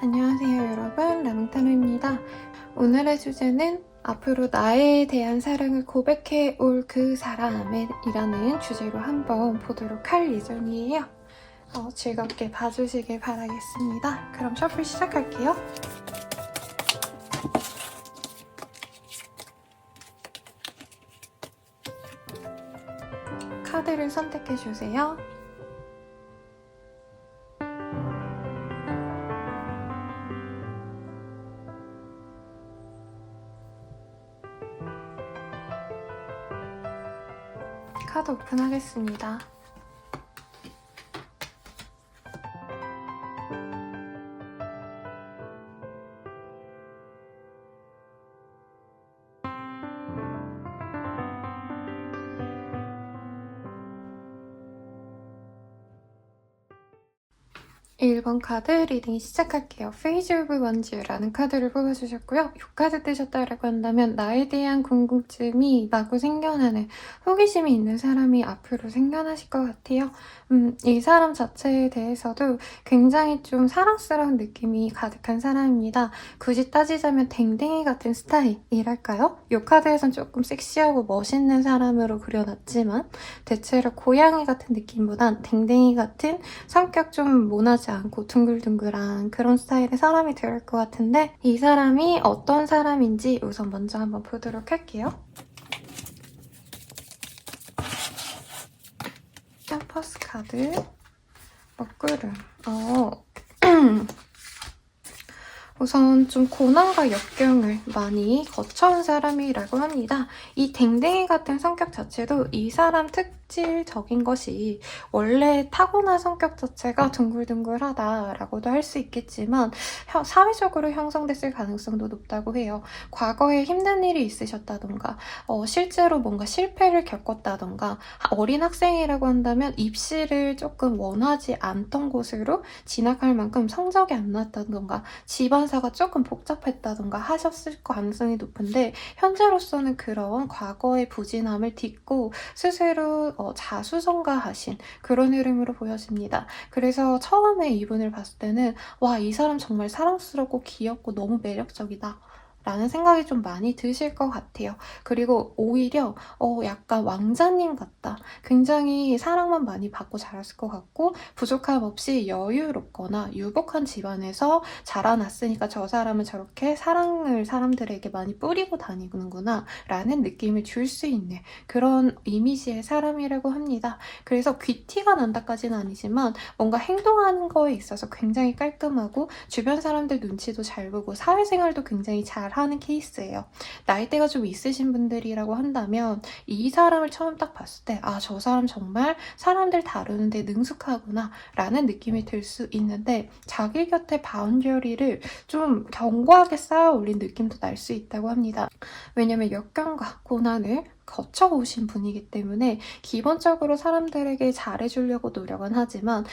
안녕하세요 여러분, 라몽타로입니다. 오늘의 주제는 앞으로 나에 대한 사랑을 고백해 올 그 사람이라는 주제로 한번 보도록 할 예정이에요. 즐겁게 봐주시길 바라겠습니다. 그럼 셔플 시작할게요. 카드를 선택해주세요. 카드 오픈하겠습니다. (1번) 카드 리딩 시작할게요. Phase of Wands라는 카드를 뽑아주셨고요. 이 카드 뜨셨다라고 한다면 나에 대한 궁금증이 마구 생겨나는 호기심이 있는 사람이 앞으로 생겨나실 것 같아요. 이 사람 자체에 대해서도 굉장히 좀 사랑스러운 느낌이 가득한 사람입니다. 굳이 따지자면 댕댕이 같은 스타일이랄까요? 이 카드에선 조금 섹시하고 멋있는 사람으로 그려놨지만 대체로 고양이 같은 느낌보단 댕댕이 같은 성격 좀 모나지 않고 둥글둥글한 그런 스타일의 사람이 될 것 같은데 이 사람이 어떤 사람인지 우선 먼저 한번 보도록 할게요. 퍼스트 카드 먹구름. 우선 좀 고난과 역경을 많이 거쳐온 사람이라고 합니다. 이 댕댕이 같은 성격 자체도 이 사람 특질적인 것이 원래 타고난 성격 자체가 둥글둥글하다라고도 할 수 있겠지만 사회적으로 형성됐을 가능성도 높다고 해요. 과거에 힘든 일이 있으셨다던가 실제로 뭔가 실패를 겪었다던가 어린 학생이라고 한다면 입시를 조금 원하지 않던 곳으로 진학할 만큼 성적이 안 나왔다던가 집안사가 조금 복잡했다던가 하셨을 가능성이 높은데 현재로서는 그런 과거의 부진함을 딛고 스스로 자수성가하신 그런 흐름으로 보여집니다. 그래서 처음에 이분을 봤을 때는 와, 이 사람 정말 사랑스럽고 귀엽고 너무 매력적이다 라는 생각이 좀 많이 드실 것 같아요. 그리고 오히려 약간 왕자님 같다. 굉장히 사랑만 많이 받고 자랐을 것 같고 부족함 없이 여유롭거나 유복한 집안에서 자라났으니까 저 사람은 저렇게 사랑을 사람들에게 많이 뿌리고 다니는구나 라는 느낌을 줄 수 있는 그런 이미지의 사람이라고 합니다. 그래서 귀티가 난다까지는 아니지만 뭔가 행동하는 거에 있어서 굉장히 깔끔하고 주변 사람들 눈치도 잘 보고 사회생활도 굉장히 잘 하는 케이스예요. 나이대가 좀 있으신 분들이라고 한다면 이 사람을 처음 딱 봤을 때 아, 저 사람 정말 사람들 다루는데 능숙하구나 라는 느낌이 들 수 있는데 자기 곁에 바운더리를 좀 견고하게 쌓아 올린 느낌도 날 수 있다고 합니다. 왜냐면 역경과 고난을 거쳐오신 분이기 때문에 기본적으로 사람들에게 잘해주려고 노력은 하지만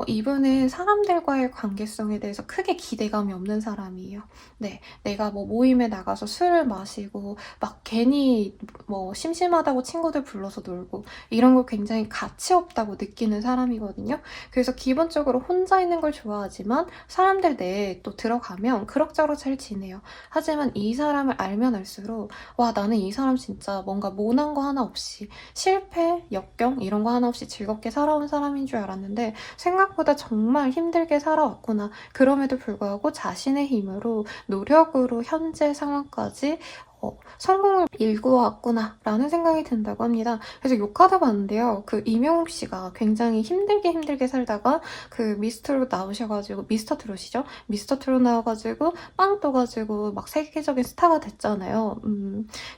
이분은 사람들과의 관계성에 대해서 크게 기대감이 없는 사람이에요. 네, 내가 뭐 모임에 나가서 술을 마시고 막 괜히 뭐 심심하다고 친구들 불러서 놀고 이런 걸 굉장히 가치 없다고 느끼는 사람이거든요. 그래서 기본적으로 혼자 있는 걸 좋아하지만 사람들 내에 또 들어가면 그럭저럭 잘 지내요. 하지만 이 사람을 알면 알수록 와, 나는 이 사람 진짜 뭔가 모난 거 하나 없이 실패, 역경 이런 거 하나 없이 즐겁게 살아온 사람인 줄 알았는데 생각보다 정말 힘들게 살아왔구나. 그럼에도 불구하고 자신의 힘으로 노력으로 현재 상황까지 성공을 일구어왔구나 라는 생각이 든다고 합니다. 그래서 이 카드 봤는데요. 그 이명웅 씨가 굉장히 힘들게 살다가 그 미스터로 나오셔가지고 미스터 트롯이죠? 미스터 트롯 나와가지고 빵 떠가지고 막 세계적인 스타가 됐잖아요.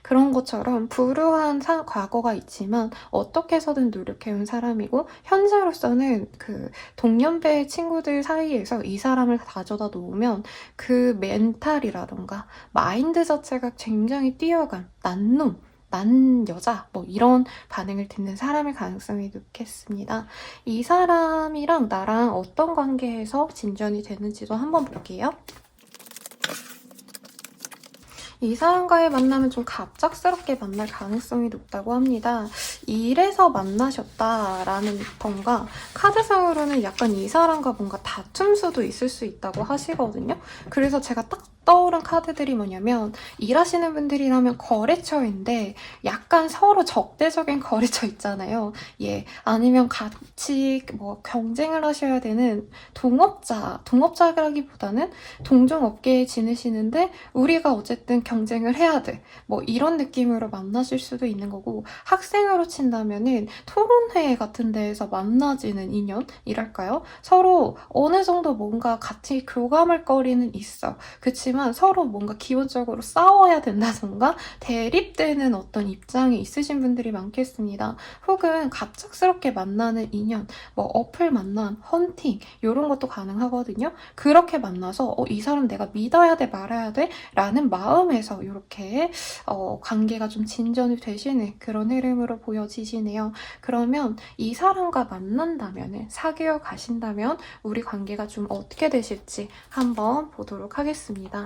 그런 것처럼 불우한 과거가 있지만 어떻게 해서든 노력해온 사람이고 현재로서는 그 동년배 친구들 사이에서 이 사람을 가져다 놓으면 그 멘탈이라던가 마인드 자체가 굉장히 뛰어간 난 여자 뭐 이런 반응을 듣는 사람일 가능성이 높겠습니다. 이 사람이랑 나랑 어떤 관계에서 진전이 되는지도 한번 볼게요. 이 사람과의 만남은 좀 갑작스럽게 만날 가능성이 높다고 합니다. 일에서 만나셨다라는 건가, 카드상으로는 약간 이 사람과 뭔가 다툼 수도 있을 수 있다고 하시거든요. 그래서 제가 딱 떠오른 카드들이 뭐냐면, 일하시는 분들이라면 거래처인데 약간 서로 적대적인 거래처 있잖아요. 예, 아니면 같이 뭐 경쟁을 하셔야 되는 동업자라기보다는 동종업계에 지내시는데 우리가 어쨌든 경쟁을 해야 돼. 뭐 이런 느낌으로 만나실 수도 있는 거고, 학생으로 친다면은 토론회 같은 데에서 만나지는 인연이랄까요? 서로 어느 정도 뭔가 같이 교감할 거리는 있어. 그치만 서로 뭔가 기본적으로 싸워야 된다던가 대립되는 어떤 입장이 있으신 분들이 많겠습니다. 혹은 갑작스럽게 만나는 인연, 뭐 어플 만남, 헌팅 이런 것도 가능하거든요. 그렇게 만나서 이 사람 내가 믿어야 돼 말아야 돼 라는 마음에서 이렇게 관계가 좀 진전이 되시는 그런 흐름으로 보여지시네요. 그러면 이 사람과 만난다면, 사귀어 가신다면 우리 관계가 좀 어떻게 되실지 한번 보도록 하겠습니다.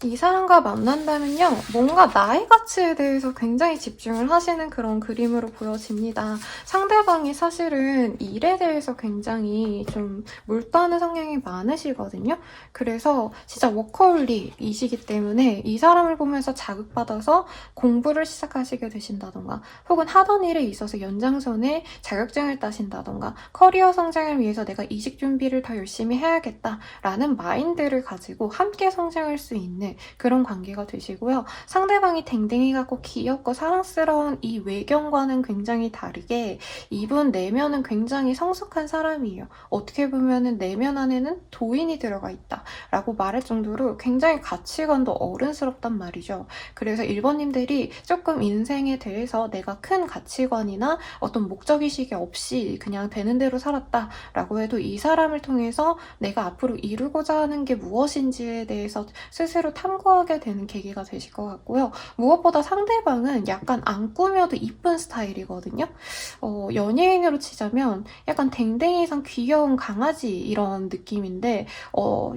이 사람과 만난다면요, 뭔가 나의 가치에 대해서 굉장히 집중을 하시는 그런 그림으로 보여집니다. 상대방이 사실은 일에 대해서 굉장히 좀 몰두하는 성향이 많으시거든요. 그래서 진짜 워커홀릭이시기 때문에 이 사람을 보면서 자극받아서 공부를 시작하시게 되신다던가, 혹은 하던 일에 있어서 연장선에 자격증을 따신다던가, 커리어 성장을 위해서 내가 이직 준비를 더 열심히 해야겠다라는 마인드를 가지고 함께 성장할 수 있는 그런 관계가 되시고요. 상대방이 댕댕이 같고 귀엽고 사랑스러운 이 외경과는 굉장히 다르게 이분 내면은 굉장히 성숙한 사람이에요. 어떻게 보면은 내면 안에는 도인이 들어가 있다 라고 말할 정도로 굉장히 가치관도 어른스럽단 말이죠. 그래서 1번님들이 조금 인생에 대해서 내가 큰 가치관이나 어떤 목적의식이 없이 그냥 되는 대로 살았다 라고 해도 이 사람을 통해서 내가 앞으로 이루고자 하는 게 무엇인지에 대해서 스스로 탐구하게 되는 계기가 되실 것 같고요. 무엇보다 상대방은 약간 안 꾸며도 이쁜 스타일이거든요. 연예인으로 치자면 약간 댕댕이상 귀여운 강아지 이런 느낌인데,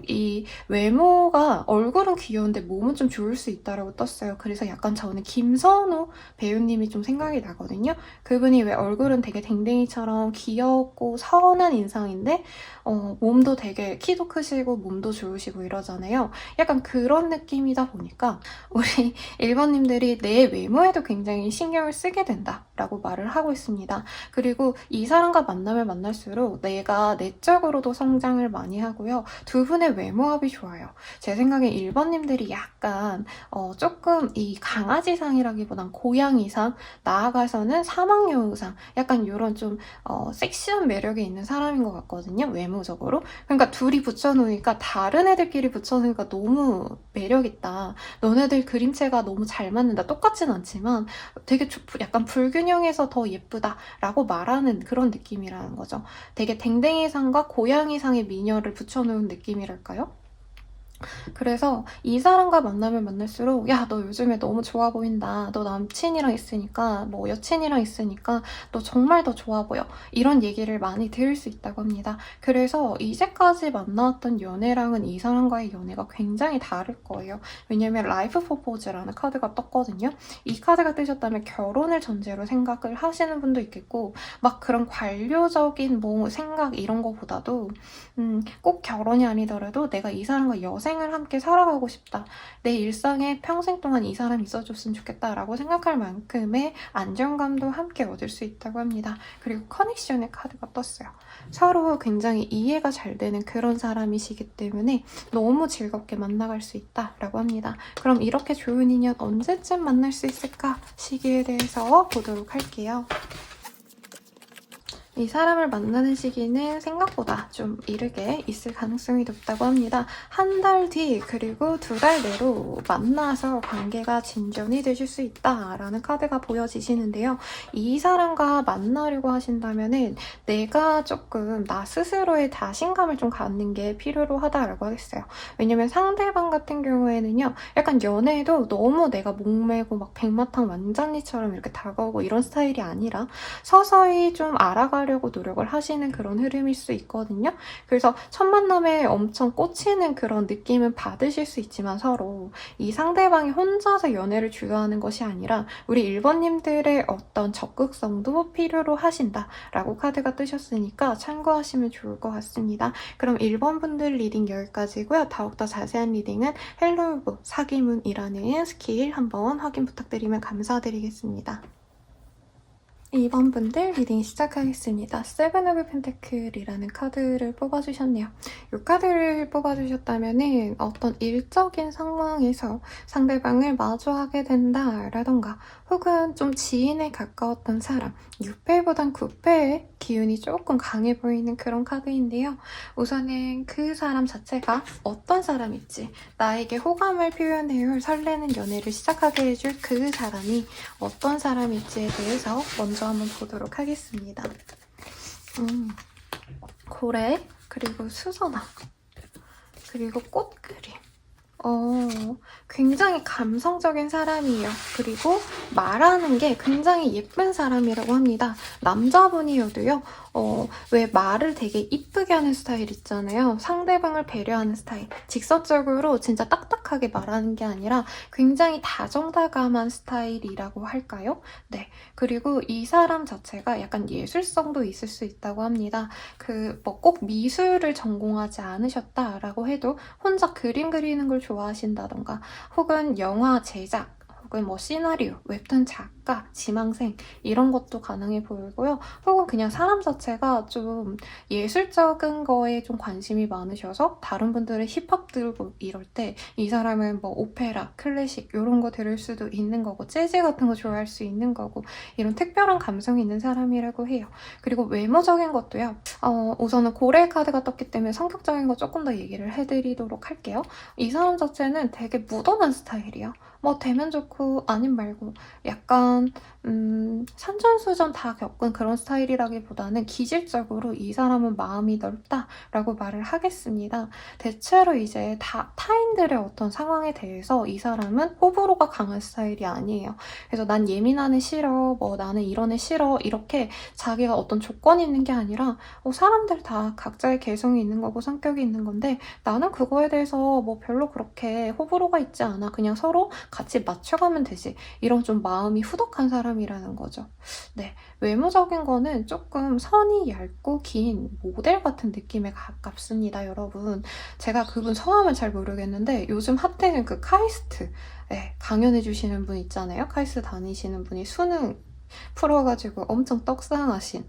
이 외모가 얼굴은 귀여운데 몸은 좀 좋을 수 있다라고 떴어요. 그래서 약간 저는 김선호 배우님이 좀 생각이 나거든요. 그분이 왜 얼굴은 되게 댕댕이처럼 귀엽고 선한 인상인데 몸도 되게 키도 크시고 몸도 좋으시고 이러잖아요. 약간 그런 느낌이다 보니까 우리 1번님들이 내 외모에도 굉장히 신경을 쓰게 된다라고 말을 하고 있습니다. 그리고 이 사람과 만나면 만날수록 내가 내적으로도 성장을 많이 하고요. 두 분의 외모합이 좋아요. 제 생각에 1번님들이 약간 조금 이 강아지상이라기보단 고양이상, 나아가서는 사막여우상, 약간 이런 좀 섹시한 매력이 있는 사람인 것 같거든요. 외모적으로. 그러니까 둘이 붙여놓으니까, 다른 애들끼리 붙여놓으니까 너무 매력있다. 너네들 그림체가 너무 잘 맞는다. 똑같진 않지만 되게 약간 불균형해서 더 예쁘다 라고 말하는 그런 느낌이라는 거죠. 되게 댕댕이상과 고양이상의 미녀를 붙여놓은 느낌이랄까요? 그래서 이 사람과 만나면 만날수록 야, 너 요즘에 너무 좋아 보인다. 너 남친이랑 있으니까, 뭐 여친이랑 있으니까 너 정말 더 좋아 보여. 이런 얘기를 많이 들을 수 있다고 합니다. 그래서 이제까지 만나왔던 연애랑은 이 사람과의 연애가 굉장히 다를 거예요. 왜냐면 라이프 퍼포즈라는 카드가 떴거든요. 이 카드가 뜨셨다면 결혼을 전제로 생각을 하시는 분도 있겠고, 막 그런 관료적인 뭐 생각 이런 거보다도 꼭 결혼이 아니더라도 내가 이 사람과 여생을 함께 살아가고 싶다. 내 일상에 평생 동안 이 사람이 있어줬으면 좋겠다라고 생각할 만큼의 안정감도 함께 얻을 수 있다고 합니다. 그리고 커넥션의 카드가 떴어요. 서로 굉장히 이해가 잘 되는 그런 사람이시기 때문에 너무 즐겁게 만나갈 수 있다라고 합니다. 그럼 이렇게 좋은 인연 언제쯤 만날 수 있을까? 시기에 대해서 보도록 할게요. 이 사람을 만나는 시기는 생각보다 좀 이르게 있을 가능성이 높다고 합니다. 한 달 뒤, 그리고 2달 내로 만나서 관계가 진전이 되실 수 있다라는 카드가 보여지시는데요. 이 사람과 만나려고 하신다면은 내가 조금 나 스스로의 자신감을 좀 갖는 게 필요로 하다라고 하겠어요. 왜냐면 상대방 같은 경우에는요, 약간 연애에도 너무 내가 목매고 막 백마탄 완장리처럼 이렇게 다가오고 이런 스타일이 아니라 서서히 좀 알아갈 하려고 노력을 하시는 그런 흐름일 수 있거든요. 그래서 첫 만남에 엄청 꽂히는 그런 느낌은 받으실 수 있지만 서로 이 상대방이 혼자서 연애를 주도하는 것이 아니라 우리 1번님들의 어떤 적극성도 필요로 하신다라고 카드가 뜨셨으니까 참고하시면 좋을 것 같습니다. 그럼 1번 분들 리딩 여기까지고요. 더욱더 자세한 리딩은 헬로우브 사기문이라는 스킬 한번 확인 부탁드리면 감사드리겠습니다. 2번 분들 리딩 시작하겠습니다. 세븐 오브 펜테클이라는 카드를 뽑아주셨네요. 이 카드를 뽑아주셨다면 어떤 일적인 상황에서 상대방을 마주하게 된다라던가 혹은 좀 지인에 가까웠던 사람, 6패보단 9패의 기운이 조금 강해 보이는 그런 카드인데요. 우선은 그 사람 자체가 어떤 사람일지 나에게 호감을 표현해올 설레는 연애를 시작하게 해줄 그 사람이 어떤 사람일지에 대해서 먼저 한번 보도록 하겠습니다. 고래, 그리고 수선화, 그리고 꽃그림. 굉장히 감성적인 사람이에요. 그리고 말하는 게 굉장히 예쁜 사람이라고 합니다. 남자분이어도요, 왜 말을 되게 이쁘게 하는 스타일 있잖아요. 상대방을 배려하는 스타일. 직설적으로 진짜 딱딱하게 말하는 게 아니라 굉장히 다정다감한 스타일이라고 할까요? 네. 그리고 이 사람 자체가 약간 예술성도 있을 수 있다고 합니다. 뭐 꼭 미술을 전공하지 않으셨다라고 해도 혼자 그림 그리는 걸 좋아하신다던가 혹은 영화 제작 혹은 뭐 시나리오, 웹툰 작가, 지망생 이런 것도 가능해 보이고요. 혹은 그냥 사람 자체가 좀 예술적인 거에 좀 관심이 많으셔서 다른 분들은 힙합 들고 이럴 때 이 사람은 뭐 오페라, 클래식 이런 거 들을 수도 있는 거고 재즈 같은 거 좋아할 수 있는 거고 이런 특별한 감성이 있는 사람이라고 해요. 그리고 외모적인 것도요. 우선은 고래 카드가 떴기 때문에 성격적인 거 조금 더 얘기를 해드리도록 할게요. 이 사람 자체는 되게 무던한 스타일이에요. 뭐 되면 좋고 아님 말고 약간 산전수전 다 겪은 그런 스타일이라기보다는 기질적으로 이 사람은 마음이 넓다라고 말을 하겠습니다. 대체로 이제 타인들의 어떤 상황에 대해서 이 사람은 호불호가 강한 스타일이 아니에요. 그래서 난 예민한 애 싫어, 뭐 나는 이런 애 싫어 이렇게 자기가 어떤 조건이 있는 게 아니라 사람들 다 각자의 개성이 있는 거고 성격이 있는 건데 나는 그거에 대해서 뭐 별로 그렇게 호불호가 있지 않아. 그냥 서로 같이 맞춰가면 되지. 이런 좀 마음이 후덕한 사람이라는 거죠. 네, 외모적인 거는 조금 선이 얇고 긴 모델 같은 느낌에 가깝습니다, 여러분. 제가 그분 성함은 잘 모르겠는데 요즘 핫해진 그 카이스트 강연해주시는 분 있잖아요. 카이스트 다니시는 분이 수능 풀어가지고 엄청 떡상하신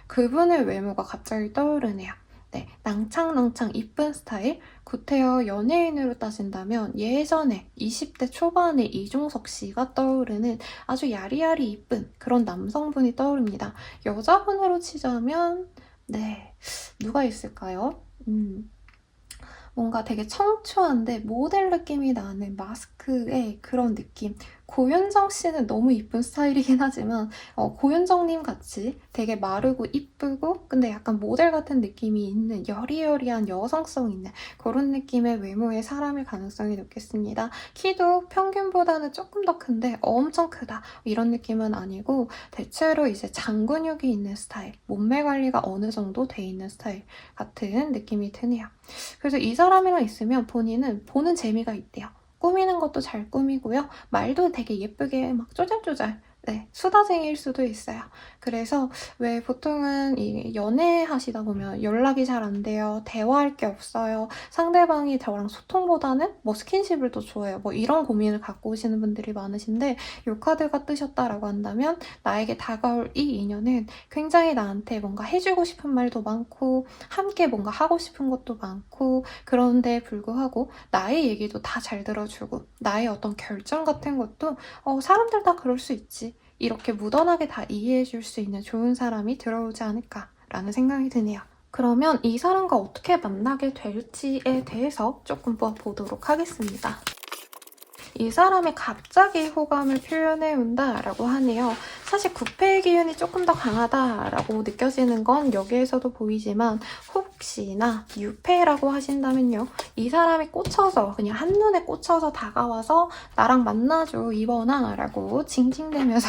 그분의 외모가 갑자기 떠오르네요. 네, 낭창낭창 이쁜 스타일. 구태여 연예인으로 따진다면 예전에 20대 초반의 이종석 씨가 떠오르는 아주 야리야리 이쁜 그런 남성분이 떠오릅니다. 여자분으로 치자면 누가 있을까요? 뭔가 되게 청초한데 모델 느낌이 나는 마스크의 그런 느낌. 고윤정 씨는 너무 이쁜 스타일이긴 하지만 고윤정님 같이 되게 마르고 이쁘고 근데 약간 모델 같은 느낌이 있는 여리여리한 여성성 있는 그런 느낌의 외모의 사람일 가능성이 높겠습니다. 키도 평균보다는 조금 더 큰데 엄청 크다 이런 느낌은 아니고 대체로 이제 장근육이 있는 스타일, 몸매 관리가 어느 정도 돼 있는 스타일 같은 느낌이 드네요. 그래서 이 사람이랑 있으면 본인은 보는 재미가 있대요. 꾸미는 것도 잘 꾸미고요. 말도 되게 예쁘게 막 쪼잘쪼잘 수다쟁이일 수도 있어요. 그래서 왜 보통은 이 연애하시다 보면 연락이 잘 안 돼요. 대화할 게 없어요. 상대방이 저랑 소통보다는 뭐 스킨십을 더 좋아해요. 뭐 이런 고민을 갖고 오시는 분들이 많으신데 이 카드가 뜨셨다라고 한다면 나에게 다가올 이 인연은 굉장히 나한테 뭔가 해주고 싶은 말도 많고 함께 뭔가 하고 싶은 것도 많고 그런데 불구하고 나의 얘기도 다 잘 들어주고 나의 어떤 결정 같은 것도 사람들 다 그럴 수 있지. 이렇게 무던하게 다 이해해줄 수 있는 좋은 사람이 들어오지 않을까라는 생각이 드네요. 그러면 이 사람과 어떻게 만나게 될지에 대해서 조금 보도록 하겠습니다. 이 사람이 갑자기 호감을 표현해온다라고 하네요. 사실 9패의 기운이 조금 더 강하다라고 느껴지는 건 여기에서도 보이지만 혹시나 6패라고 하신다면요. 이 사람이 꽂혀서 그냥 한눈에 꽂혀서 다가와서 나랑 만나줘 이번아 라고 징징대면서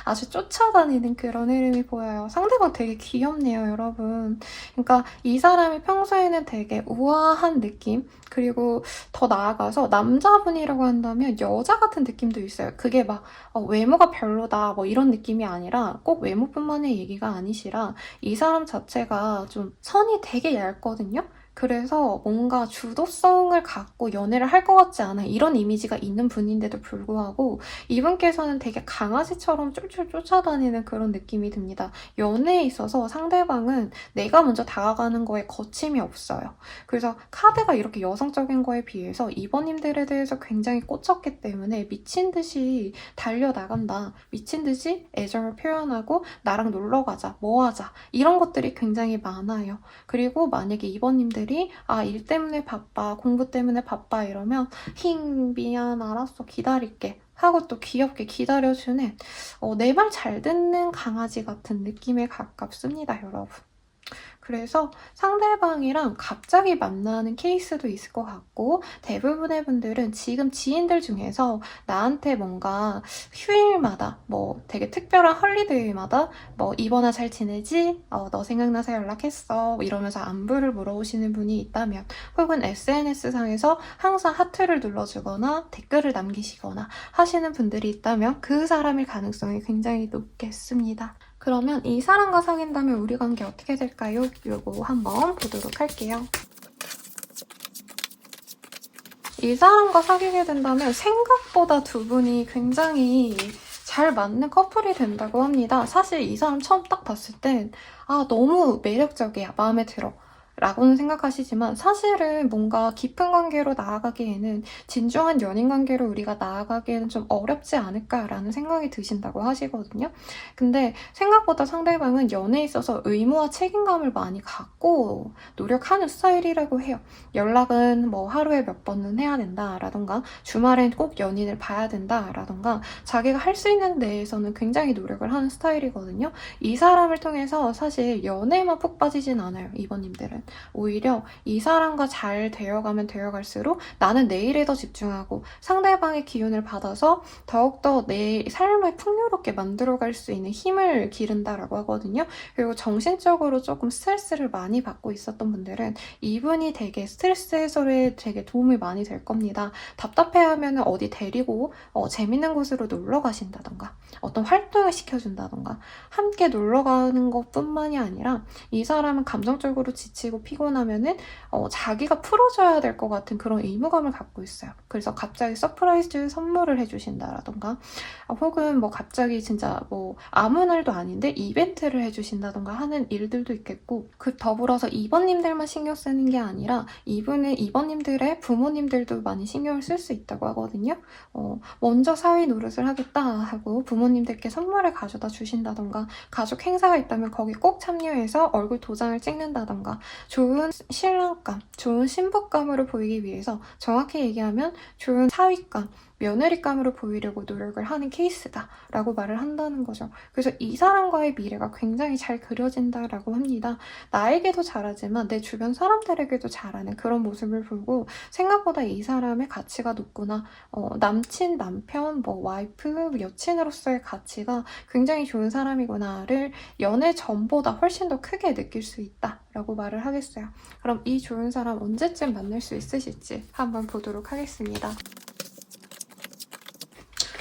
아주 쫓아다니는 그런 흐름이 보여요. 상대방 되게 귀엽네요, 여러분. 그러니까 이 사람이 평소에는 되게 우아한 느낌, 그리고 더 나아가서 남자분이라고 한다면 여자 같은 느낌도 있어요. 그게 막 외모가 별로다 뭐 이런 느낌이 아니라 꼭 외모뿐만의 얘기가 아니시라 이 사람 자체가 좀 선이 되게 얇거든요. 그래서 뭔가 주도성을 갖고 연애를 할 것 같지 않아 이런 이미지가 있는 분인데도 불구하고 이분께서는 되게 강아지처럼 쫄쫄 쫓아다니는 그런 느낌이 듭니다. 연애에 있어서 상대방은 내가 먼저 다가가는 거에 거침이 없어요. 그래서 카드가 이렇게 여성적인 거에 비해서 이번님들에 대해서 굉장히 꽂혔기 때문에 미친 듯이 달려나간다. 미친 듯이 애정을 표현하고 나랑 놀러 가자, 뭐 하자 이런 것들이 굉장히 많아요. 그리고 만약에 이번님들이 일 때문에 바빠, 공부 때문에 바빠 이러면 미안, 알았어, 기다릴게 하고 또 귀엽게 기다려주는 내 말 잘 듣는 강아지 같은 느낌에 가깝습니다, 여러분. 그래서 상대방이랑 갑자기 만나는 케이스도 있을 것 같고 대부분의 분들은 지금 지인들 중에서 나한테 뭔가 휴일마다 뭐 되게 특별한 헐리데이마다 뭐 이번아 잘 지내지? 너 생각나서 연락했어 뭐 이러면서 안부를 물어보시는 분이 있다면 혹은 SNS상에서 항상 하트를 눌러주거나 댓글을 남기시거나 하시는 분들이 있다면 그 사람일 가능성이 굉장히 높겠습니다. 그러면 이 사람과 사귄다면 우리 관계 어떻게 될까요? 요거 한번 보도록 할게요. 이 사람과 사귀게 된다면 생각보다 두 분이 굉장히 잘 맞는 커플이 된다고 합니다. 사실 이 사람 처음 딱 봤을 땐 너무 매력적이야, 마음에 들어 라고는 생각하시지만 사실은 뭔가 깊은 관계로 나아가기에는 진중한 연인 관계로 우리가 나아가기에는 좀 어렵지 않을까라는 생각이 드신다고 하시거든요. 근데 생각보다 상대방은 연애에 있어서 의무와 책임감을 많이 갖고 노력하는 스타일이라고 해요. 연락은 뭐 하루에 몇 번은 해야 된다라던가 주말엔 꼭 연인을 봐야 된다라던가 자기가 할 수 있는 데에서는 굉장히 노력을 하는 스타일이거든요. 이 사람을 통해서 사실 연애만 푹 빠지진 않아요, 이번님들은. 오히려 이 사람과 잘 되어가면 되어갈수록 나는 내 일에 더 집중하고 상대방의 기운을 받아서 더욱더 내 삶을 풍요롭게 만들어갈 수 있는 힘을 기른다라고 하거든요. 그리고 정신적으로 조금 스트레스를 많이 받고 있었던 분들은 이분이 되게 스트레스 해소에 되게 도움이 많이 될 겁니다. 답답해하면 어디 데리고 재밌는 곳으로 놀러 가신다던가 어떤 활동을 시켜준다던가 함께 놀러 가는 것뿐만이 아니라 이 사람은 감정적으로 지치고 피곤하면은 자기가 풀어줘야 될 것 같은 그런 의무감을 갖고 있어요. 그래서 갑자기 서프라이즈 선물을 해주신다라던가 혹은 뭐 갑자기 진짜 뭐 아무 날도 아닌데 이벤트를 해주신다던가 하는 일들도 있겠고 더불어서 이번님들만 신경 쓰는 게 아니라 이분은 이번님들의 부모님들도 많이 신경을 쓸 수 있다고 하거든요. 먼저 사위 노릇을 하겠다 하고 부모님들께 선물을 가져다 주신다던가 가족 행사가 있다면 거기 꼭 참여해서 얼굴 도장을 찍는다던가 좋은 신랑감, 좋은 신부감으로 보이기 위해서 정확히 얘기하면 좋은 사위감, 며느리감으로 보이려고 노력을 하는 케이스다 라고 말을 한다는 거죠. 그래서 이 사람과의 미래가 굉장히 잘 그려진다라고 합니다. 나에게도 잘하지만 내 주변 사람들에게도 잘하는 그런 모습을 보고 생각보다 이 사람의 가치가 높구나. 남친, 남편, 뭐 와이프, 여친으로서의 가치가 굉장히 좋은 사람이구나를 연애 전보다 훨씬 더 크게 느낄 수 있다 라고 말을 하겠어요. 그럼 이 좋은 사람 언제쯤 만날 수 있으실지 한번 보도록 하겠습니다.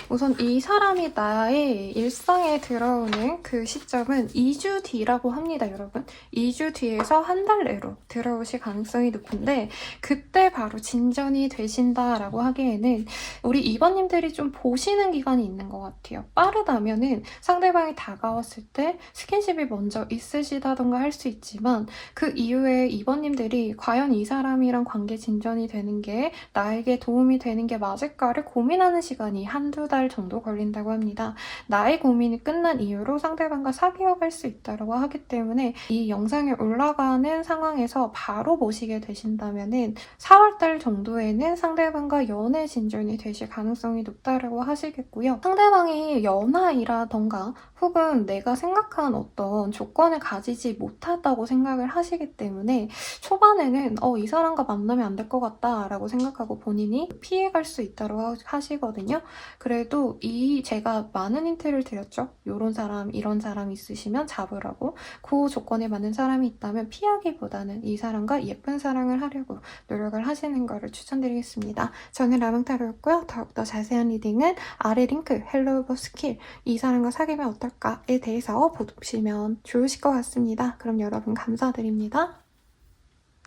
우선 이 사람이 나의 일상에 들어오는 그 시점은 2주 뒤라고 합니다, 여러분. 2주 뒤에서 한 달 내로 들어오실 가능성이 높은데 그때 바로 진전이 되신다라고 하기에는 우리 이번님들이 좀 보시는 기간이 있는 것 같아요. 빠르다면은 상대방이 다가왔을 때 스킨십이 먼저 있으시다던가 할 수 있지만 그 이후에 이번님들이 과연 이 사람이랑 관계 진전이 되는 게 나에게 도움이 되는 게 맞을까를 고민하는 시간이 한두 달 정도 걸린다고 합니다. 나의 고민이 끝난 이후로 상대방과 사귀어갈 수 있다고 하기 때문에 이 영상이 올라가는 상황에서 바로 보시게 되신다면 4월달 정도에는 상대방과 연애 진전이 되실 가능성이 높다고 하시겠고요. 상대방이 연하이라던가 혹은 내가 생각한 어떤 조건을 가지지 못하다고 생각을 하시기 때문에 초반에는 이 사람과 만나면 안 될 것 같다라고 생각하고 본인이 피해갈 수 있다고 하시거든요. 그래도 분들도 제가 많은 힌트를 드렸죠. 요런 사람, 이런 사람 있으시면 잡으라고. 그 조건에 맞는 사람이 있다면 피하기보다는 이 사람과 예쁜 사랑을 하려고 노력을 하시는 거를 추천드리겠습니다. 저는 라몽타로였고요. 더욱더 자세한 리딩은 아래 링크 헬로 오버 스킬 이 사람과 사귀면 어떨까에 대해서 보시면 좋으실 것 같습니다. 그럼 여러분 감사드립니다.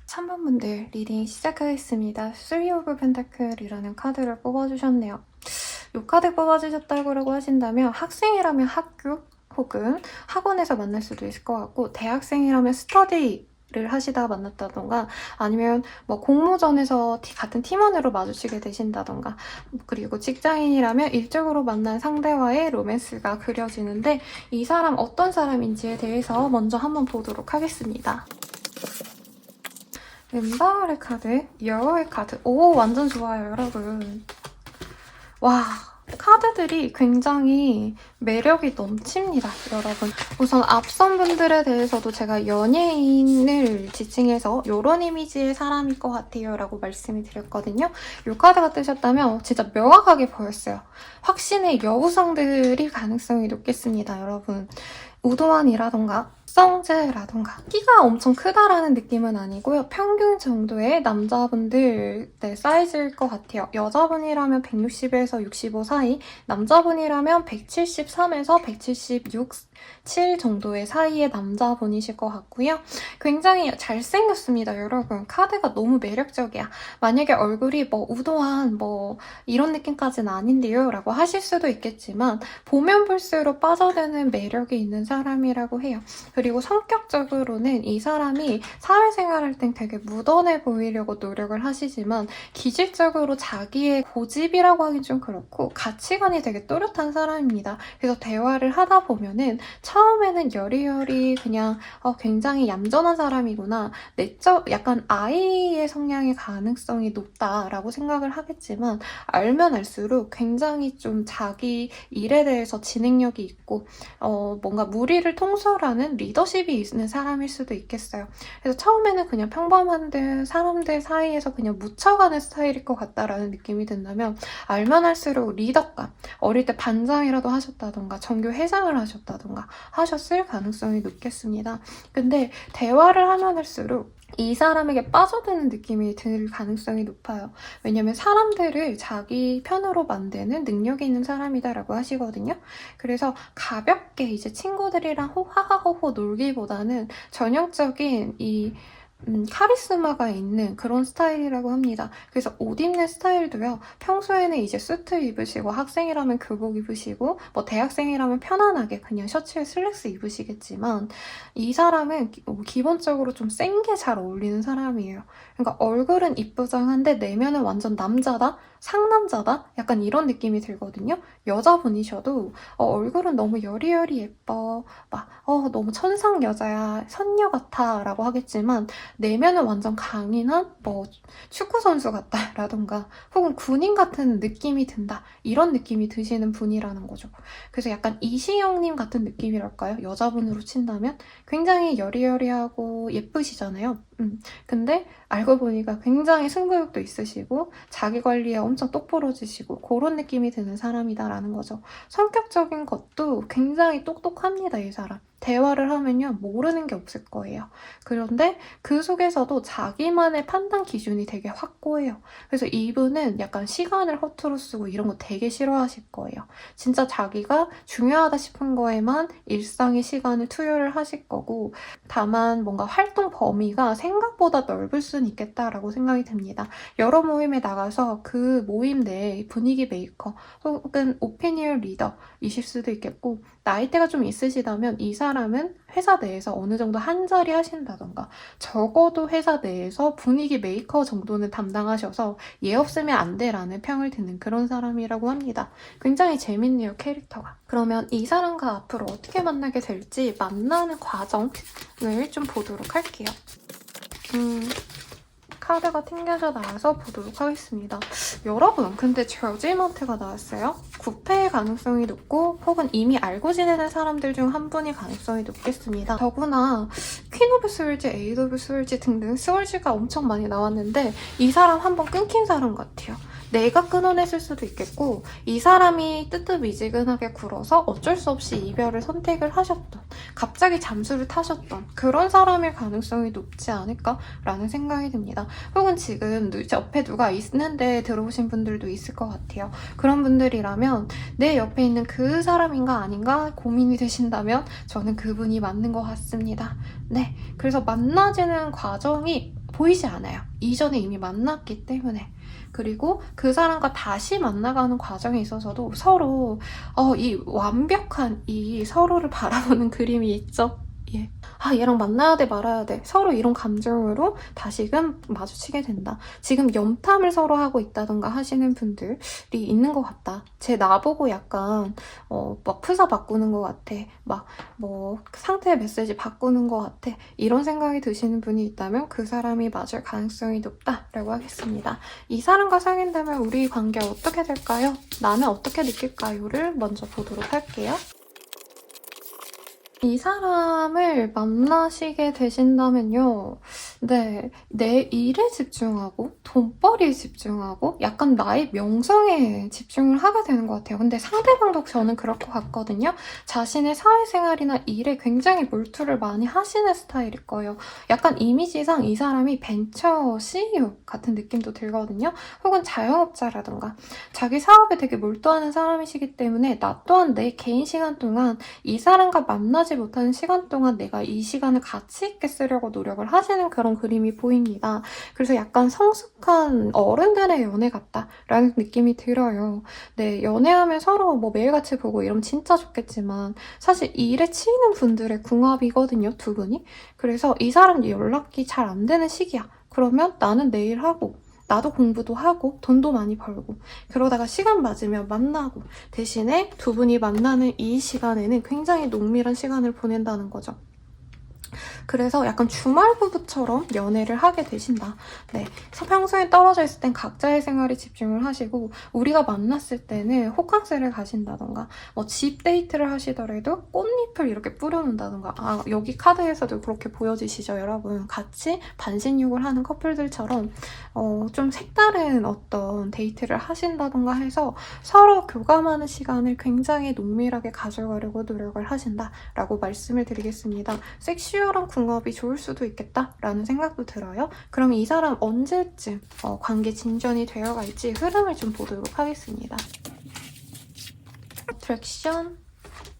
3번 분들 리딩 시작하겠습니다. 3 오브 펜타클이라는 카드를 뽑아주셨네요. 이 카드 뽑아주셨다고 하신다면 학생이라면 학교 혹은 학원에서 만날 수도 있을 것 같고 대학생이라면 스터디를 하시다가 만났다던가 아니면 뭐 공모전에서 같은 팀원으로 마주치게 되신다던가 그리고 직장인이라면 일적으로 만난 상대와의 로맨스가 그려지는데 이 사람 어떤 사람인지에 대해서 먼저 한번 보도록 하겠습니다. 엠바울의 카드, 여어의 카드. 오, 완전 좋아요, 여러분. 와, 카드들이 굉장히 매력이 넘칩니다, 여러분. 우선 앞선 분들에 대해서도 제가 연예인을 지칭해서 이런 이미지의 사람일 것 같아요 라고 말씀을 드렸거든요. 이 카드가 뜨셨다면 진짜 명확하게 보였어요. 확신의 여우상들이 가능성이 높겠습니다, 여러분. 우도환이라던가 성재라던가 키가 엄청 크다라는 느낌은 아니고요. 평균 정도의 남자분들 사이즈일 것 같아요. 여자분이라면 160에서 65 사이, 남자분이라면 173에서 176, 7 정도의 사이의 남자분이실 것 같고요. 굉장히 잘생겼습니다, 여러분. 카드가 너무 매력적이야. 만약에 얼굴이 뭐 우도한 뭐 이런 느낌까지는 아닌데요 라고 하실 수도 있겠지만 보면 볼수록 빠져드는 매력이 있는 사람이라고 해요. 그리고 성격적으로는 이 사람이 사회생활할 땐 되게 무던해 보이려고 노력을 하시지만 기질적으로 자기의 고집이라고 하긴 좀 그렇고 가치관이 되게 또렷한 사람입니다. 그래서 대화를 하다 보면은 처음에는 여리여리 그냥 굉장히 얌전한 사람이구나. 내적 약간 아이의 성향의 가능성이 높다라고 생각을 하겠지만 알면 알수록 굉장히 좀 자기 일에 대해서 진행력이 있고 뭔가 무리를 통솔하는 리더십이 있는 사람일 수도 있겠어요. 그래서 처음에는 그냥 평범한 사람들 사이에서 그냥 묻혀가는 스타일일 것 같다라는 느낌이 든다면 알면 할수록 리더감, 어릴 때 반장이라도 하셨다던가 전교 회장을 하셨다던가 하셨을 가능성이 높겠습니다. 근데 대화를 하면 할수록 이 사람에게 빠져드는 느낌이 들 가능성이 높아요. 왜냐면 사람들을 자기 편으로 만드는 능력이 있는 사람이다라고 하시거든요. 그래서 가볍게 이제 친구들이랑 하하호호 놀기보다는 전형적인 카리스마가 있는 그런 스타일이라고 합니다. 그래서 옷 입는 스타일도요. 평소에는 이제 수트 입으시고 학생이라면 교복 입으시고 뭐 대학생이라면 편안하게 그냥 셔츠에 슬랙스 입으시겠지만 이 사람은 기본적으로 좀 센 게 잘 어울리는 사람이에요. 그러니까 얼굴은 이쁘장한데 내면은 완전 남자다? 상남자다? 약간 이런 느낌이 들거든요. 여자분이셔도 얼굴은 너무 여리여리 예뻐. 막 너무 천상 여자야. 선녀 같아 라고 하겠지만 내면은 완전 강인한 뭐 축구 선수 같다라던가 혹은 군인 같은 느낌이 든다 이런 느낌이 드시는 분이라는 거죠. 그래서 약간 이시영님 같은 느낌이랄까요? 여자분으로 친다면 굉장히 여리여리하고 예쁘시잖아요. 근데 알고 보니까 굉장히 승부욕도 있으시고 자기 관리에 엄청 똑부러지시고 그런 느낌이 드는 사람이다라는 거죠. 성격적인 것도 굉장히 똑똑합니다, 이 사람. 대화를 하면요 모르는 게 없을 거예요. 그런데 그 속에서도 자기만의 판단 기준이 되게 확고해요. 그래서 이분은 약간 시간을 허투루 쓰고 이런 거 되게 싫어하실 거예요. 진짜 자기가 중요하다 싶은 거에만 일상의 시간을 투여를 하실 거고 다만 뭔가 활동 범위가 생각보다 넓을 수는 있겠다라고 생각이 듭니다. 여러 모임에 나가서 그 모임 내 분위기 메이커 혹은 오피니언 리더이실 수도 있겠고 나이대가 좀 있으시다면 이 사람은 회사 내에서 어느 정도 한 자리 하신다던가 적어도 회사 내에서 분위기 메이커 정도는 담당하셔서 얘 없으면 안 돼라는 평을 듣는 그런 사람이라고 합니다. 굉장히 재밌네요, 캐릭터가. 그러면 이 사람과 앞으로 어떻게 만나게 될지 만나는 과정을 좀 보도록 할게요. 카드가 튕겨져 나와서 보도록 하겠습니다. 여러분, 근데 저지먼트가 나왔어요. 구패의 가능성이 높고 혹은 이미 알고 지내는 사람들 중 한 분이 가능성이 높겠습니다. 더구나 퀸 오브 스월지, 에이드 오브 스월지 등등 스월지가 엄청 많이 나왔는데 이 사람 한번 끊긴 사람 같아요. 내가 끊어냈을 수도 있겠고 이 사람이 뜨뜻미지근하게 굴어서 어쩔 수 없이 이별을 선택을 하셨던, 갑자기 잠수를 타셨던 그런 사람일 가능성이 높지 않을까라는 생각이 듭니다. 혹은 지금 옆에 누가 있는데 들어오신 분들도 있을 것 같아요. 그런 분들이라면 내 옆에 있는 그 사람인가 아닌가 고민이 되신다면 저는 그분이 맞는 것 같습니다. 네, 그래서 만나지는 과정이 보이지 않아요. 이전에 이미 만났기 때문에. 그리고 그 사람과 다시 만나가는 과정에 있어서도 서로 이 완벽한 이 서로를 바라보는 그림이 있죠. 예. 아, 얘랑 만나야 돼, 말아야 돼. 서로 이런 감정으로 다시금 마주치게 된다. 지금 염탐을 서로 하고 있다던가 하시는 분들이 있는 것 같다. 제 나보고 약간 막 프사 바꾸는 것 같아. 막 뭐 상태 메시지 바꾸는 것 같아. 이런 생각이 드시는 분이 있다면 그 사람이 맞을 가능성이 높다라고 하겠습니다. 이 사람과 사귄다면 우리 관계 어떻게 될까요? 나는 어떻게 느낄까요?를 먼저 보도록 할게요. 이 사람을 만나시게 되신다면요. 네, 내 일에 집중하고 돈벌이에 집중하고 약간 나의 명성에 집중을 하게 되는 것 같아요. 근데 상대방도 저는 그럴 것 같거든요. 자신의 사회생활이나 일에 굉장히 몰두를 많이 하시는 스타일일 거예요. 약간 이미지상 이 사람이 벤처 CEO 같은 느낌도 들거든요. 혹은 자영업자라던가 자기 사업에 되게 몰두하는 사람이시기 때문에 나 또한 내 개인 시간 동안 이 사람과 만나지 못하는 시간 동안 내가 이 시간을 가치 있게 쓰려고 노력을 하시는 그런 그림이 보입니다. 그래서 약간 성숙한 어른들의 연애 같다라는 느낌이 들어요. 네, 연애하면 서로 뭐 매일같이 보고 이러면 진짜 좋겠지만 사실 일에 치이는 분들의 궁합이거든요, 두 분이. 그래서 이 사람 연락이 잘 안 되는 시기야. 그러면 나는 내일 하고 나도 공부도 하고 돈도 많이 벌고 그러다가 시간 맞으면 만나고 대신에 두 분이 만나는 이 시간에는 굉장히 농밀한 시간을 보낸다는 거죠. 그래서 약간 주말 부부처럼 연애를 하게 되신다. 네, 평소에 떨어져 있을 땐 각자의 생활에 집중을 하시고 우리가 만났을 때는 호캉스를 가신다던가 뭐 집 데이트를 하시더라도 꽃잎을 이렇게 뿌려놓는다던가 아, 여기 카드에서도 그렇게 보여지시죠, 여러분? 같이 반신욕을 하는 커플들처럼 좀 색다른 어떤 데이트를 하신다던가 해서 서로 교감하는 시간을 굉장히 농밀하게 가져가려고 노력을 하신다라고 말씀을 드리겠습니다. 섹슈얼한 궁합이 좋을 수도 있겠다라는 생각도 들어요. 그럼 이 사람 언제쯤 관계 진전이 되어갈지 흐름을 좀 보도록 하겠습니다. 어트랙션,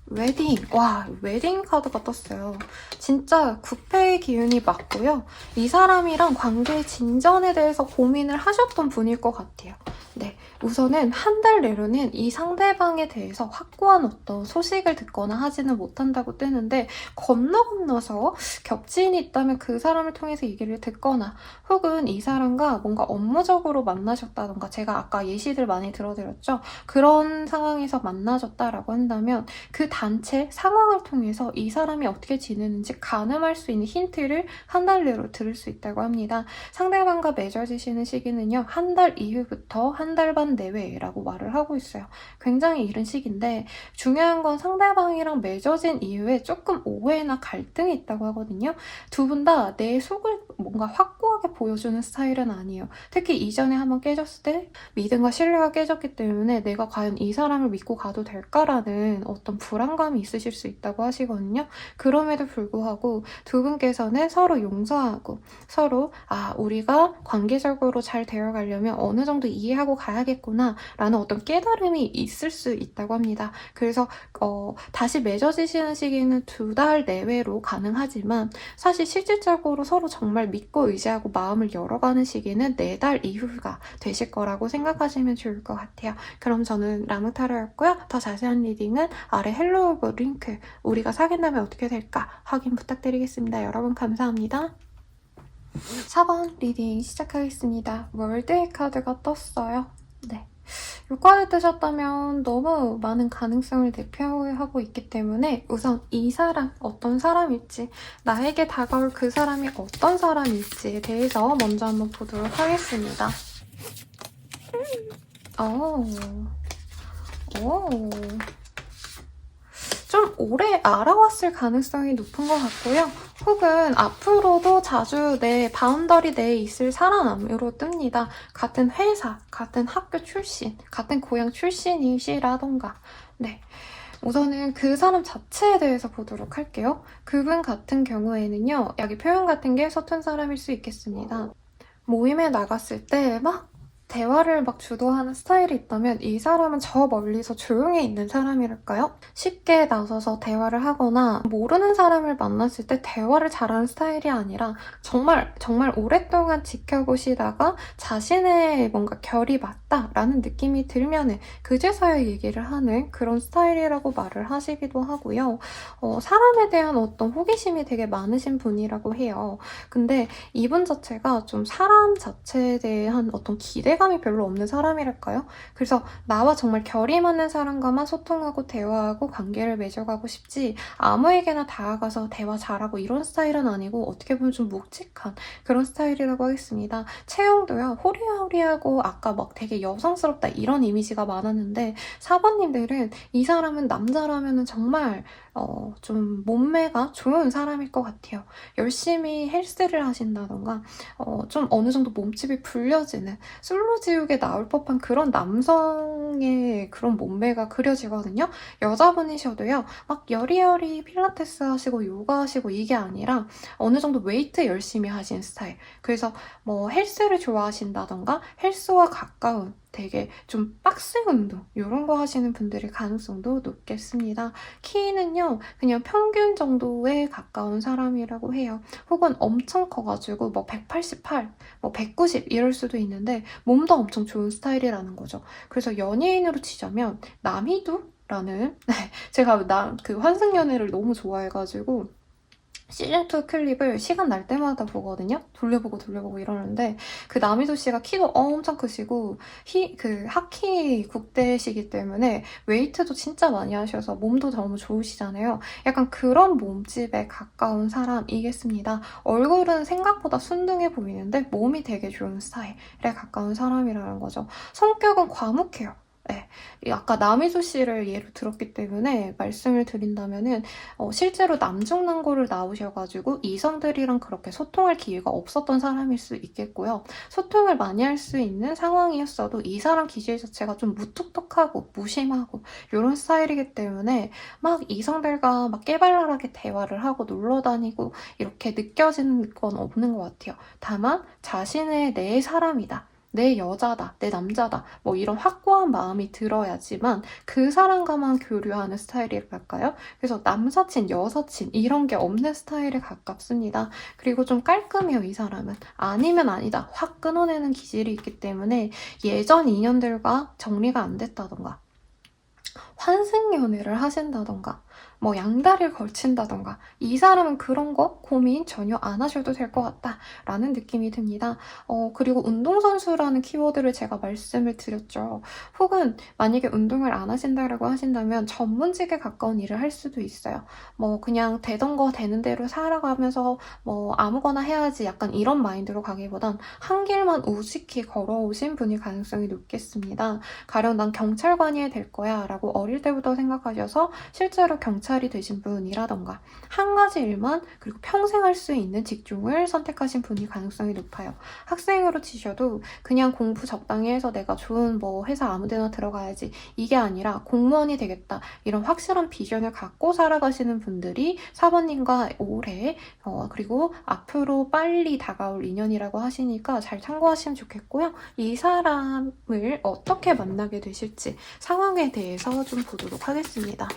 웨딩. 와, 웨딩 카드가 떴어요. 진짜 구패의 기운이 맞고요. 이 사람이랑 관계의 진전에 대해서 고민을 하셨던 분일 것 같아요. 네, 우선은 한 달 내로는 이 상대방에 대해서 확고한 어떤 소식을 듣거나 하지는 못한다고 뜨는데 건너서 겹치인이 있다면 그 사람을 통해서 얘기를 듣거나 혹은 이 사람과 뭔가 업무적으로 만나셨다던가 제가 아까 예시들 많이 들어드렸죠? 그런 상황에서 만나셨다라고 한다면 그 단체 상황을 통해서 이 사람이 어떻게 지내는지 가늠할 수 있는 힌트를 한 달 내로 들을 수 있다고 합니다. 상대방과 맺어지시는 시기는요. 한 달 이후부터 한 달 반 내외라고 말을 하고 있어요. 굉장히 이른 시기인데 중요한 건 상대방이랑 맺어진 이후에 조금 오해나 갈등이 있다고 하거든요. 두 분 다 내 속을 뭔가 확고하게 보여주는 스타일은 아니에요. 특히 이전에 한번 깨졌을 때 믿음과 신뢰가 깨졌기 때문에 내가 과연 이 사람을 믿고 가도 될까라는 어떤 불안감이 있으실 수 있다고 하시거든요. 그럼에도 불구하고 두 분께서는 서로 용서하고 서로 우리가 관계적으로 잘 되어가려면 어느 정도 이해하고 가야겠구나 라는 어떤 깨달음이 있을 수 있다고 합니다. 그래서 다시 맺어지시는 시기는 2달 내외로 가능하지만 사실 실질적으로 서로 정말 믿고 의지하고 마음을 열어가는 시기는 4달 이후가 되실 거라고 생각하시면 좋을 것 같아요. 그럼 저는 라무타로였고요. 더 자세한 리딩은 아래 헬로우브 링크 우리가 사귄다면 어떻게 될까 확인 부탁드리겠습니다. 여러분 감사합니다. 4번 리딩 시작하겠습니다. 월드의 카드가 떴어요. 네. 이 카드 뜨셨다면 너무 많은 가능성을 대표하고 있기 때문에 우선 이 사람, 어떤 사람일지 나에게 다가올 그 사람이 어떤 사람일지에 대해서 먼저 한번 보도록 하겠습니다. 좀 오래 알아왔을 가능성이 높은 것 같고요. 혹은 앞으로도 자주 내 바운더리 내에 있을 사람으로 뜹니다. 같은 회사, 같은 학교 출신, 같은 고향 출신이시라던가. 네. 우선은 그 사람 자체에 대해서 보도록 할게요. 그분 같은 경우에는요, 여기 표현 같은 게 서툰 사람일 수 있겠습니다. 모임에 나갔을 때 대화를 주도하는 스타일이 있다면 이 사람은 저 멀리서 조용히 있는 사람이랄까요? 쉽게 나서서 대화를 하거나 모르는 사람을 만났을 때 대화를 잘하는 스타일이 아니라 정말 오랫동안 지켜보시다가 자신의 뭔가 결이 맞다라는 느낌이 들면은 그제서야 얘기를 하는 그런 스타일이라고 말을 하시기도 하고요. 사람에 대한 어떤 호기심이 되게 많으신 분이라고 해요. 근데 이분 자체가 좀 사람 자체에 대한 어떤 기대감이 별로 없는 사람이랄까요? 그래서 나와 정말 결이 맞는 사람과만 소통하고 대화하고 관계를 맺어가고 싶지 아무에게나 다가가서 대화 잘하고 이런 스타일은 아니고 어떻게 보면 좀 묵직한 그런 스타일이라고 하겠습니다. 체형도요, 호리호리하고 아까 되게 여성스럽다 이런 이미지가 많았는데 4번님들은 이 사람은 남자라면 정말 좀 몸매가 좋은 사람일 것 같아요. 열심히 헬스를 하신다던가 좀 어느 정도 몸집이 불려지는 솔로지옥에 나올 법한 그런 남성의 그런 몸매가 그려지거든요. 여자분이셔도요. 여리여리 필라테스 하시고 요가 하시고 이게 아니라 어느 정도 웨이트 열심히 하신 스타일. 그래서 헬스를 좋아하신다던가 헬스와 가까운 되게 좀 빡세 운동 이런 거 하시는 분들의 가능성도 높겠습니다. 키는요 그냥 평균 정도에 가까운 사람이라고 해요. 혹은 엄청 커가지고 188, 190 이럴 수도 있는데 몸도 엄청 좋은 스타일이라는 거죠. 그래서 연예인으로 치자면 남희두라는 제가 그 환승연애를 너무 좋아해가지고 시즌2 클립을 시간 날 때마다 보거든요. 돌려보고 이러는데 그 남희도 씨가 키도 엄청 크시고 그 하키 국대시기 때문에 웨이트도 진짜 많이 하셔서 몸도 너무 좋으시잖아요. 약간 그런 몸집에 가까운 사람이겠습니다. 얼굴은 생각보다 순둥해 보이는데 몸이 되게 좋은 스타일에 가까운 사람이라는 거죠. 성격은 과묵해요. 네. 아까 남희수 씨를 예로 들었기 때문에 말씀을 드린다면은 실제로 남중남고를 나오셔가지고 이성들이랑 그렇게 소통할 기회가 없었던 사람일 수 있겠고요. 소통을 많이 할 수 있는 상황이었어도 이 사람 기질 자체가 좀 무뚝뚝하고 무심하고 이런 스타일이기 때문에 이성들과 깨발랄하게 대화를 하고 놀러 다니고 이렇게 느껴지는 건 없는 것 같아요. 다만 자신의 내 사람이다. 내 여자다, 내 남자다, 이런 확고한 마음이 들어야지만 그 사람과만 교류하는 스타일이랄까요? 그래서 남사친, 여사친 이런 게 없는 스타일에 가깝습니다. 그리고 좀 깔끔해요, 이 사람은. 아니면 아니다, 확 끊어내는 기질이 있기 때문에 예전 인연들과 정리가 안 됐다던가 환승연애를 하신다던가 양다리를 걸친다던가 이 사람은 그런 거 고민 전혀 안 하셔도 될 것 같다 라는 느낌이 듭니다. 그리고 운동선수라는 키워드를 제가 말씀을 드렸죠. 혹은 만약에 운동을 안 하신다라고 하신다면 전문직에 가까운 일을 할 수도 있어요. 그냥 되던 거 되는 대로 살아가면서 아무거나 해야지 약간 이런 마인드로 가기보단 한 길만 우직히 걸어오신 분일 가능성이 높겠습니다. 가령 난 경찰관이 될 거야 라고 어릴 때부터 생각하셔서 실제로 경찰이 되신 분이라던가 한 가지 일만 그리고 평생 할 수 있는 직종을 선택하신 분이 가능성이 높아요. 학생으로 치셔도 그냥 공부 적당히 해서 내가 좋은 회사 아무 데나 들어가야지 이게 아니라 공무원이 되겠다 이런 확실한 비전을 갖고 살아가시는 분들이 4번님과 올해 그리고 앞으로 빨리 다가올 인연이라고 하시니까 잘 참고하시면 좋겠고요. 이 사람을 어떻게 만나게 되실지 상황에 대해서 좀 보도록 하겠습니다.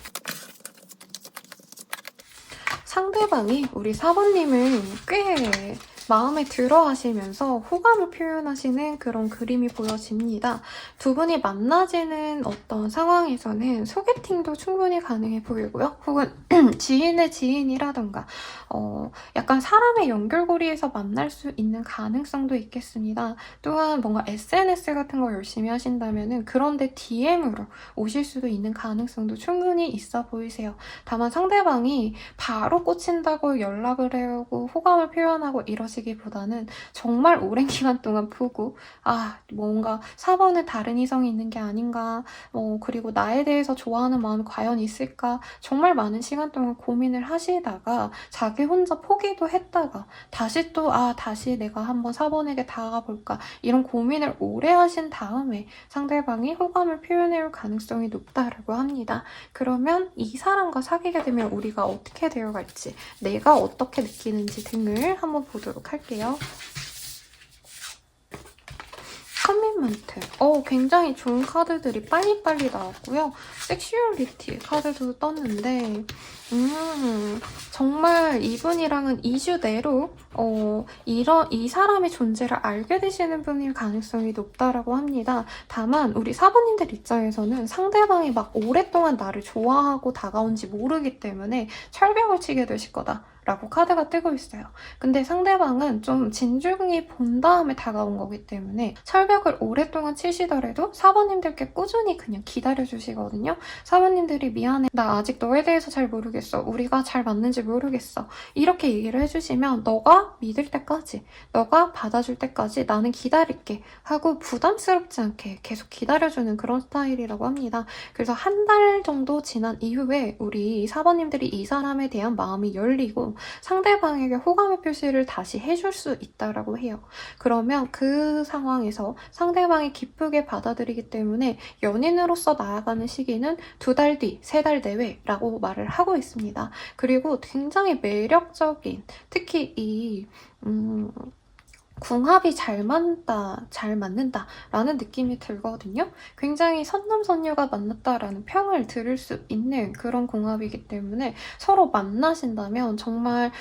상대방이 우리 4번님을 꽤 마음에 들어 하시면서 호감을 표현하시는 그런 그림이 보여집니다. 두 분이 만나지는 어떤 상황에서는 소개팅도 충분히 가능해 보이고요. 혹은 지인의 지인이라던가 약간 사람의 연결고리에서 만날 수 있는 가능성도 있겠습니다. 또한 뭔가 SNS 같은 거 열심히 하신다면 그런데 DM으로 오실 수도 있는 가능성도 충분히 있어 보이세요. 다만 상대방이 바로 꽂힌다고 연락을 해오고 호감을 표현하고 이러지 보시기보다는 정말 오랜 기간 동안 보고 뭔가 4번에 다른 이성이 있는 게 아닌가, 그리고 나에 대해서 좋아하는 마음이 과연 있을까, 정말 많은 시간 동안 고민을 하시다가 자기 혼자 포기도 했다가 다시 또 다시 내가 한번 4번에게 다가가 볼까, 이런 고민을 오래 하신 다음에 상대방이 호감을 표현해올 가능성이 높다라고 합니다. 그러면 이 사람과 사귀게 되면 우리가 어떻게 되어갈지, 내가 어떻게 느끼는지 등을 한번 보도록 할게요. 커미먼트. 굉장히 좋은 카드들이 빨리빨리 나왔고요. 섹슈얼리티 카드도 떴는데 정말 이분이랑은 2주 내로 이 사람의 존재를 알게 되시는 분일 가능성이 높다라고 합니다. 다만 우리 사부님들 입장에서는 상대방이 막 오랫동안 나를 좋아하고 다가온지 모르기 때문에 철벽을 치게 되실 거다 라고 카드가 뜨고 있어요. 근데 상대방은 좀 진중히 본 다음에 다가온 거기 때문에 철벽을 오랫동안 치시더라도 사부님들께 꾸준히 그냥 기다려주시거든요. 사부님들이 미안해, 나 아직 너에 대해서 잘 모르겠어, 우리가 잘 맞는지 모르겠어, 이렇게 얘기를 해주시면 너가 믿을 때까지, 너가 받아줄 때까지 나는 기다릴게 하고 부담스럽지 않게 계속 기다려주는 그런 스타일이라고 합니다. 그래서 한 달 정도 지난 이후에 우리 사부님들이 이 사람에 대한 마음이 열리고 상대방에게 호감의 표시를 다시 해줄 수 있다라고 해요. 그러면 그 상황에서 상대방이 기쁘게 받아들이기 때문에 연인으로서 나아가는 시기는 2달 뒤, 3달 내외라고 말을 하고 있습니다. 그리고 굉장히 매력적인, 특히 이 궁합이 잘 맞는다라는 느낌이 들거든요. 굉장히 선남선녀가 만났다라는 평을 들을 수 있는 그런 궁합이기 때문에 서로 만나신다면 정말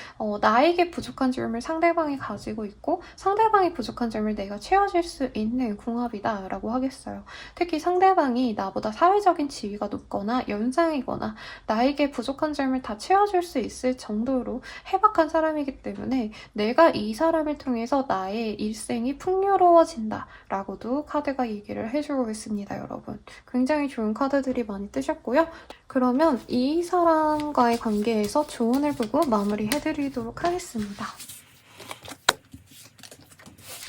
나에게 부족한 점을 상대방이 가지고 있고 상대방이 부족한 점을 내가 채워줄 수 있는 궁합이다라고 하겠어요. 특히 상대방이 나보다 사회적인 지위가 높거나 연상이거나 나에게 부족한 점을 다 채워줄 수 있을 정도로 해박한 사람이기 때문에 내가 이 사람을 통해서 나의 일생이 풍요로워진다 라고도 카드가 얘기를 해주고 있습니다, 여러분. 굉장히 좋은 카드들이 많이 뜨셨고요. 그러면 이 사람과의 관계에서 조언을 보고 마무리해드리도록 하겠습니다.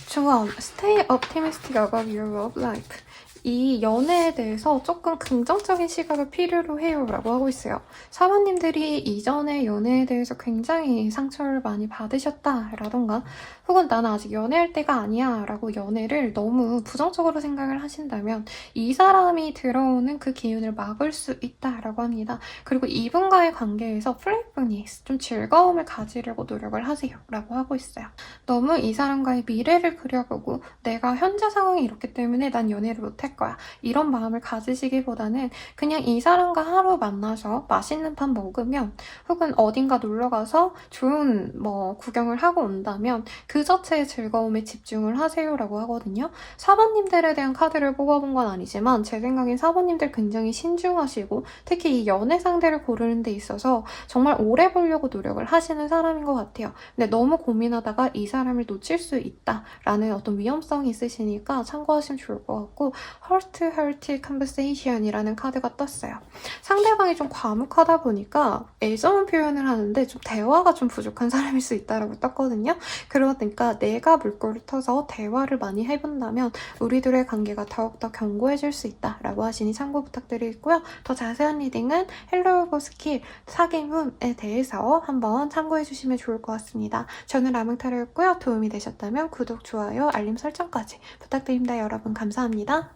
조언, Stay optimistic about your love life. 이 연애에 대해서 조금 긍정적인 시각을 필요로 해요 라고 하고 있어요. 사모님들이 이전에 연애에 대해서 굉장히 상처를 많이 받으셨다라던가 혹은 나는 아직 연애할 때가 아니야 라고 연애를 너무 부정적으로 생각을 하신다면 이 사람이 들어오는 그 기운을 막을 수 있다라고 합니다. 그리고 이분과의 관계에서 플레이풀니스, 좀 즐거움을 가지려고 노력을 하세요 라고 하고 있어요. 너무 이 사람과의 미래를 그려보고 내가 현재 상황이 이렇기 때문에 난 연애를 못할 거야, 이런 마음을 가지시기보다는 그냥 이 사람과 하루 만나서 맛있는 밥 먹으면 혹은 어딘가 놀러가서 좋은 구경을 하고 온다면 그 자체의 즐거움에 집중을 하세요라고 하거든요. 사모님들에 대한 카드를 뽑아본 건 아니지만 제 생각엔 사모님들 굉장히 신중하시고 특히 이 연애 상대를 고르는 데 있어서 정말 오래 보려고 노력을 하시는 사람인 것 같아요. 근데 너무 고민하다가 이 사람을 놓칠 수 있다라는 어떤 위험성이 있으시니까 참고하시면 좋을 것 같고, Heart to Heart Conversation이라는 카드가 떴어요. 상대방이 좀 과묵하다 보니까 애정 표현을 하는데 좀 대화가 좀 부족한 사람일 수 있다라고 떴거든요. 그러니까 내가 물꼬를 터서 대화를 많이 해본다면 우리들의 관계가 더욱더 견고해질 수 있다라고 하시니 참고 부탁드리고요. 더 자세한 리딩은 헬로우고 스킬 사귐 흠에 대해서 한번 참고해주시면 좋을 것 같습니다. 저는 라몽타로였고요. 도움이 되셨다면 구독, 좋아요, 알림 설정까지 부탁드립니다. 여러분 감사합니다.